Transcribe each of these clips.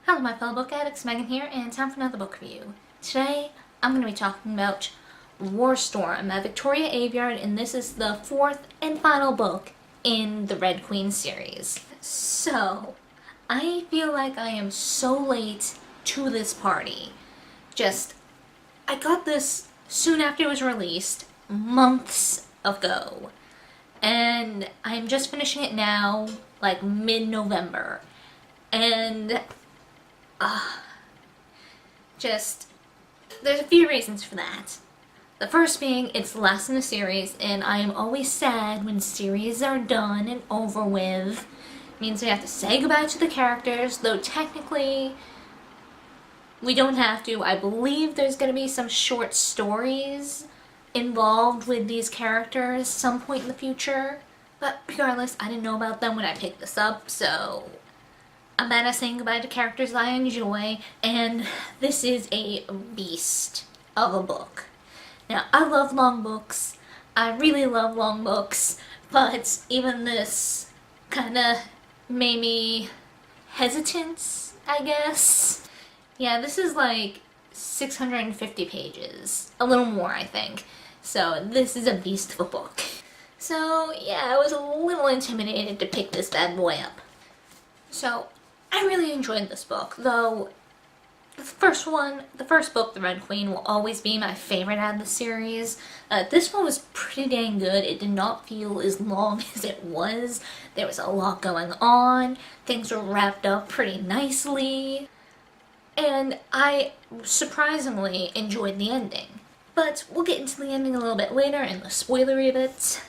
Hello my fellow book addicts, Megan here, and time for another book review. Today, I'm going to be talking about War Storm by Victoria Aveyard, and this is the fourth and final book in the Red Queen series. So, I feel like I am so late to this party. I got this soon after it was released, months ago, and I'm just finishing it now, like mid-November, and there's a few reasons for that. The first being, it's the last in the series, and I am always sad when series are done and over with. It means we have to say goodbye to the characters, though technically we don't have to. I believe there's going to be some short stories involved with these characters some point in the future, but regardless, I didn't know about them when I picked this up, so I'm bad at saying goodbye to characters I enjoy, and this is a beast of a book. Now, I love long books. I really love long books, but even this kinda made me hesitant, I guess. Yeah, this is like 650 pages. A little more, I think. So this is a beast of a book. So yeah, I was a little intimidated to pick this bad boy up. So I really enjoyed this book, though the first book, The Red Queen, will always be my favorite out of the series. This one was pretty dang good. It did not feel as long as it was. There was a lot going on. Things were wrapped up pretty nicely. And I surprisingly enjoyed the ending. But we'll get into the ending a little bit later and the spoilery bits.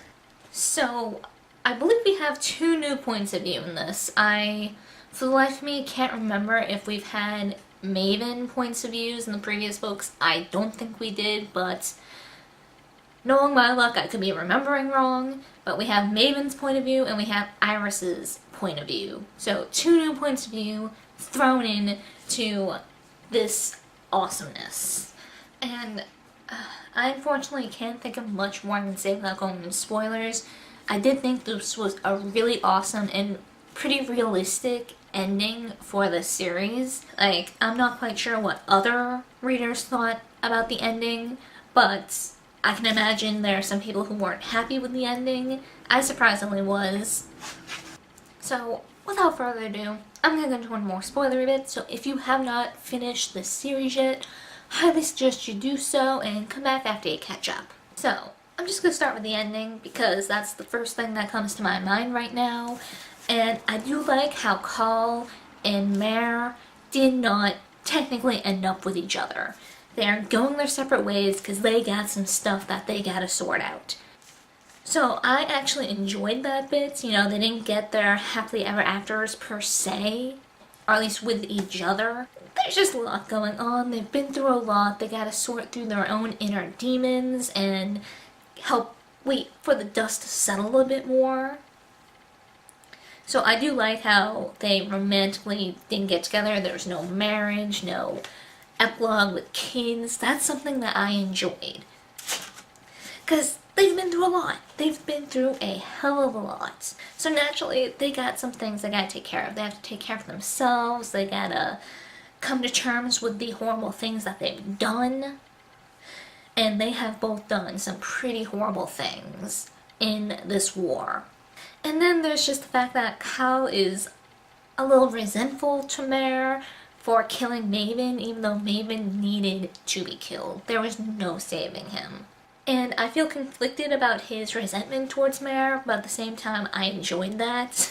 So, I believe we have two new points of view in this. For the life of me, can't remember if we've had Maven points of views in the previous books. I don't think we did, but knowing my luck, I could be remembering wrong. But we have Maven's point of view and we have Iris's point of view. So two new points of view thrown in to this awesomeness. And I unfortunately can't think of much more I can say without going into spoilers. I did think this was a really awesome and pretty realistic ending for the series. Like, I'm not quite sure what other readers thought about the ending, but I can imagine there are some people who weren't happy with the ending. I surprisingly was. So, without further ado, I'm gonna go into one more spoilery bit, so if you have not finished this series yet, highly suggest you do so and come back after you catch up. So, I'm just gonna start with the ending because that's the first thing that comes to my mind right now. And I do like how Carl and Mare did not technically end up with each other. They're going their separate ways because they got some stuff that they gotta sort out. So I actually enjoyed that bit. You know, they didn't get their happily ever afters per se, or at least with each other. There's just a lot going on. They've been through a lot. They gotta sort through their own inner demons and wait for the dust to settle a bit more. So I do like how they romantically didn't get together. There was no marriage, no epilogue with kids. That's something that I enjoyed. Because they've been through a lot. They've been through a hell of a lot. So naturally, they got some things they gotta take care of. They have to take care of themselves. They gotta come to terms with the horrible things that they've done. And they have both done some pretty horrible things in this war. And then there's just the fact that Cal is a little resentful to Mare for killing Maven, even though Maven needed to be killed. There was no saving him. And I feel conflicted about his resentment towards Mare, but at the same time, I enjoyed that.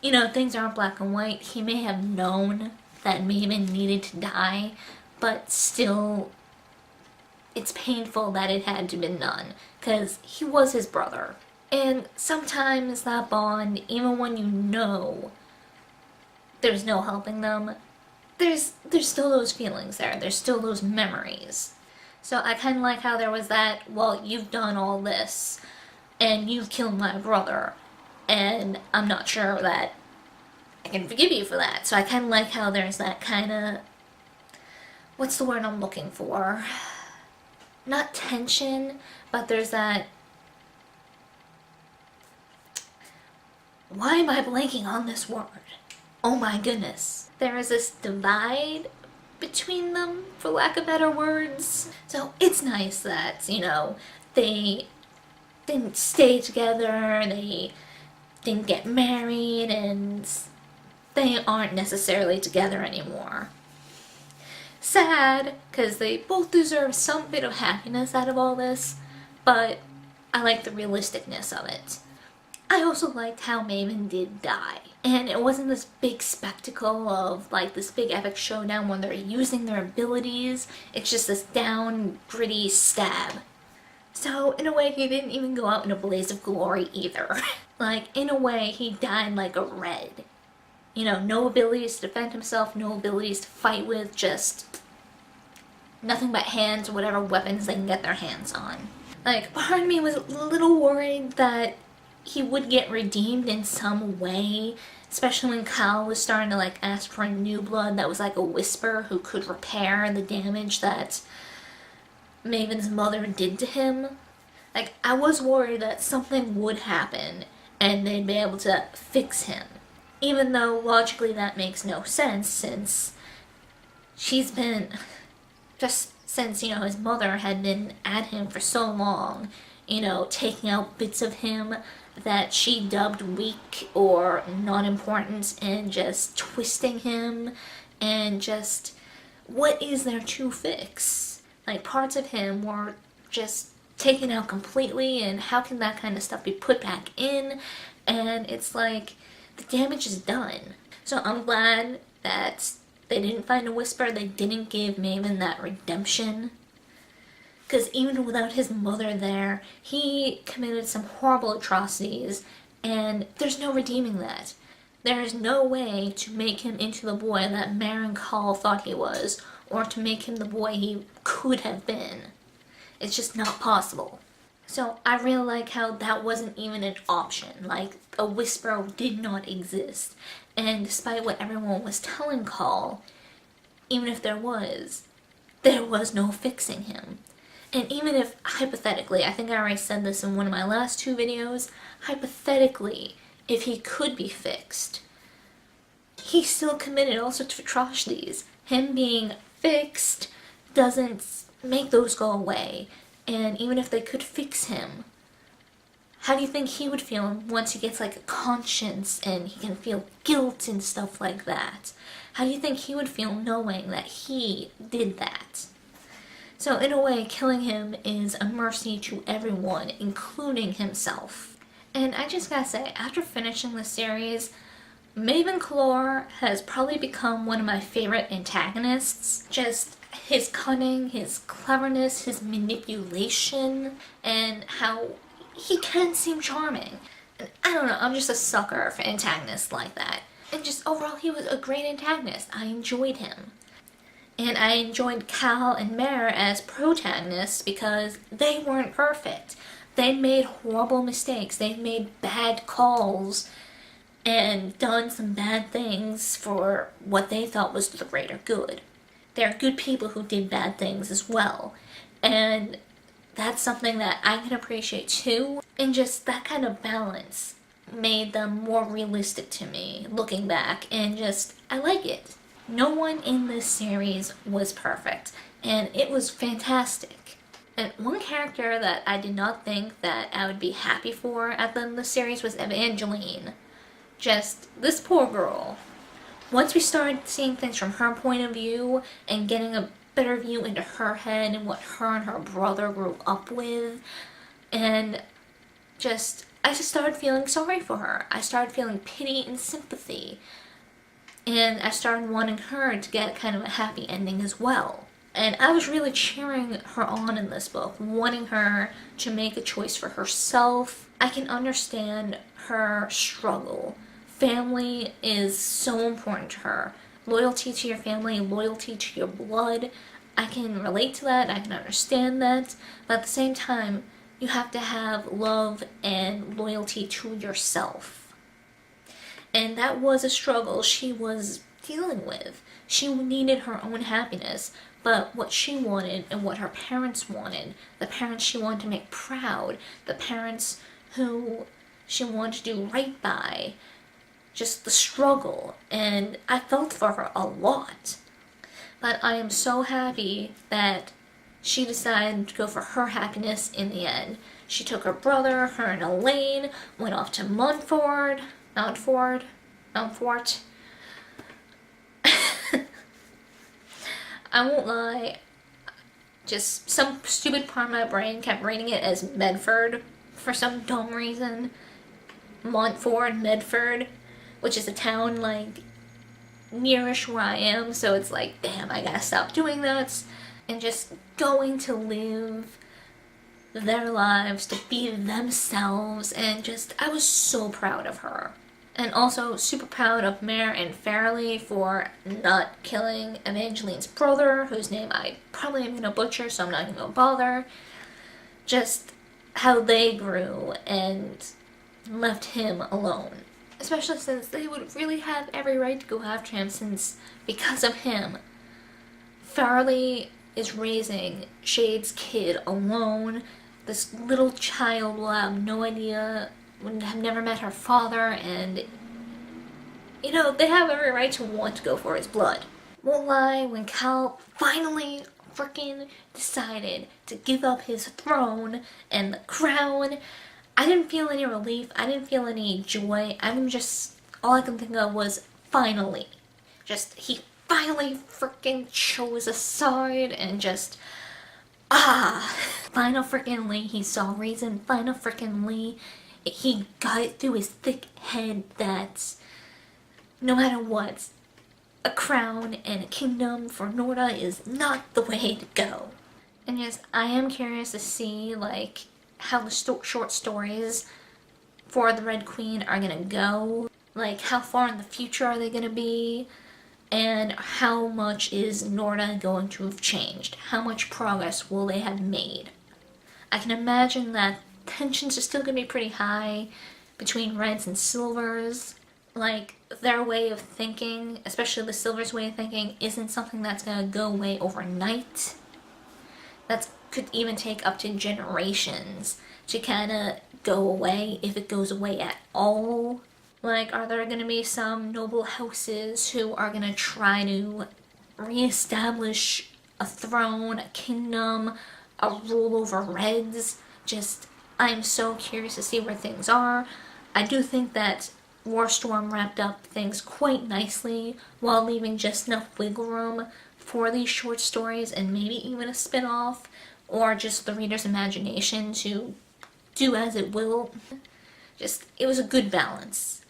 You know, things aren't black and white. He may have known that Maven needed to die, but still, it's painful that it had to be done, because he was his brother. And sometimes that bond, even when you know there's no helping them, there's still those feelings there. There's still those memories. So I kind of like how there was that, well, you've done all this, and you've killed my brother, and I'm not sure that I can forgive you for that. So I kind of like how there's that kind of, what's the word I'm looking for? Not tension, but there's that, why am I blanking on this word? oh my goodness. There is this divide between them, for lack of better words. So it's nice that, you know, they didn't stay together, they didn't get married, and they aren't necessarily together anymore. Sad, because they both deserve some bit of happiness out of all this, but I like the realisticness of it. I also liked how Maven did die. And it wasn't this big spectacle of like this big epic showdown when they're using their abilities. It's just this down, gritty stab. So in a way, he didn't even go out in a blaze of glory either. Like, in a way, he died like a Red. You know, no abilities to defend himself, no abilities to fight with, just nothing but hands or whatever weapons they can get their hands on. Like, part of me was a little worried that he would get redeemed in some way, especially when Kyle was starting to like ask for a new blood that was like a whisper who could repair the damage that Maven's mother did to him. Like, I was worried that something would happen and they'd be able to fix him. Even though logically that makes no sense, since she's been, just since, you know, his mother had been at him for so long, you know, taking out bits of him that she dubbed weak or not important and just twisting him, and just, what is there to fix? Like, parts of him were just taken out completely, and how can that kind of stuff be put back in? And it's like, the damage is done. So I'm glad that they didn't find a whisper, they didn't give Maven that redemption. Because even without his mother there, he committed some horrible atrocities, and there's no redeeming that. There is no way to make him into the boy that Marin Call thought he was, or to make him the boy he could have been. It's just not possible. So I really like how that wasn't even an option. Like, a whisper did not exist. And despite what everyone was telling Call, even if there was no fixing him. And even if, hypothetically, I think I already said this in one of my last two videos, hypothetically, if he could be fixed, he still committed all sorts of atrocities. Him being fixed doesn't make those go away. And even if they could fix him, how do you think he would feel once he gets like a conscience and he can feel guilt and stuff like that? How do you think he would feel knowing that he did that? So in a way, killing him is a mercy to everyone, including himself. And I just gotta say, after finishing the series, Maven Clore has probably become one of my favorite antagonists. Just his cunning, his cleverness, his manipulation, and how he can seem charming. And I don't know, I'm just a sucker for antagonists like that. And just overall, he was a great antagonist. I enjoyed him. And I enjoyed Cal and Mare as protagonists because they weren't perfect. They made horrible mistakes. They made bad calls and done some bad things for what they thought was the greater good. There are good people who did bad things as well. And that's something that I can appreciate too. And just that kind of balance made them more realistic to me looking back, and just, I like it. No one in this series was perfect, and it was fantastic. And one character that I did not think that I would be happy for at the end of the series was Evangeline. Just, this poor girl. Once we started seeing things from her point of view and getting a better view into her head and what her and her brother grew up with, and I just started feeling sorry for her. I started feeling pity and sympathy. And I started wanting her to get kind of a happy ending as well. And I was really cheering her on in this book, wanting her to make a choice for herself. I can understand her struggle. Family is so important to her. Loyalty to your family, loyalty to your blood. I can relate to that, I can understand that. But at the same time, you have to have love and loyalty to yourself. And that was a struggle she was dealing with. She needed her own happiness, but what she wanted and what her parents wanted, the parents she wanted to make proud, the parents who she wanted to do right by, just the struggle, and I felt for her a lot. But I am so happy that she decided to go for her happiness in the end. She took her brother, her and Elaine, went off to Montfort. I won't lie, just some stupid part of my brain kept reading it as Medford for some dumb reason. Montfort, Medford, which is a town like nearish where I am, so it's like, damn, I gotta stop doing that. And just going to live their lives, to be themselves, and just, I was so proud of her. And also super proud of Mare and Fairley for not killing Evangeline's brother, whose name I probably am gonna butcher, so I'm not gonna bother. Just how they grew and left him alone. Especially since they would really have every right to go after him, since because of him, Fairley is raising Shade's kid alone. This little child will have no idea, would have never met her father, and you know, they have every right to want to go for his blood. Won't lie, when Cal finally freaking decided to give up his throne and the crown, I didn't feel any relief, I didn't feel any joy. All I can think of was finally. He finally freaking chose a side and just, final freaking Lee, he saw reason, final freaking Lee, he got it through his thick head that no matter what, a crown and a kingdom for Norda is not the way to go. And yes, I am curious to see, like, how the short stories for the Red Queen are gonna go. Like, how far in the future are they gonna be? And how much is Norda going to have changed? How much progress will they have made? I can imagine that tensions are still gonna be pretty high between Reds and Silvers. Like, their way of thinking, especially the Silvers' way of thinking, isn't something that's gonna go away overnight. That could even take up to generations to kind of go away, if it goes away at all. Like, are there gonna be some noble houses who are gonna try to reestablish a throne, a kingdom, a rule over Reds? I'm so curious to see where things are. I do think that Warstorm wrapped up things quite nicely while leaving just enough wiggle room for these short stories and maybe even a spin-off or just the reader's imagination to do as it will. It was a good balance.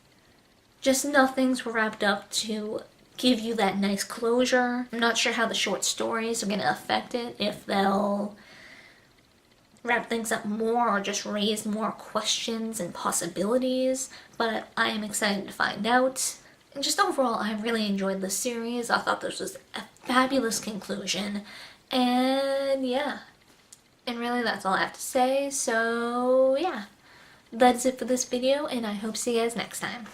Just enough things were wrapped up to give you that nice closure. I'm not sure how the short stories are going to affect it, if they'll wrap things up more or just raise more questions and possibilities, but I am excited to find out. And just overall, I really enjoyed this series. I thought this was a fabulous conclusion, and yeah. And really, that's all I have to say, so yeah. That's it for this video, and I hope to see you guys next time.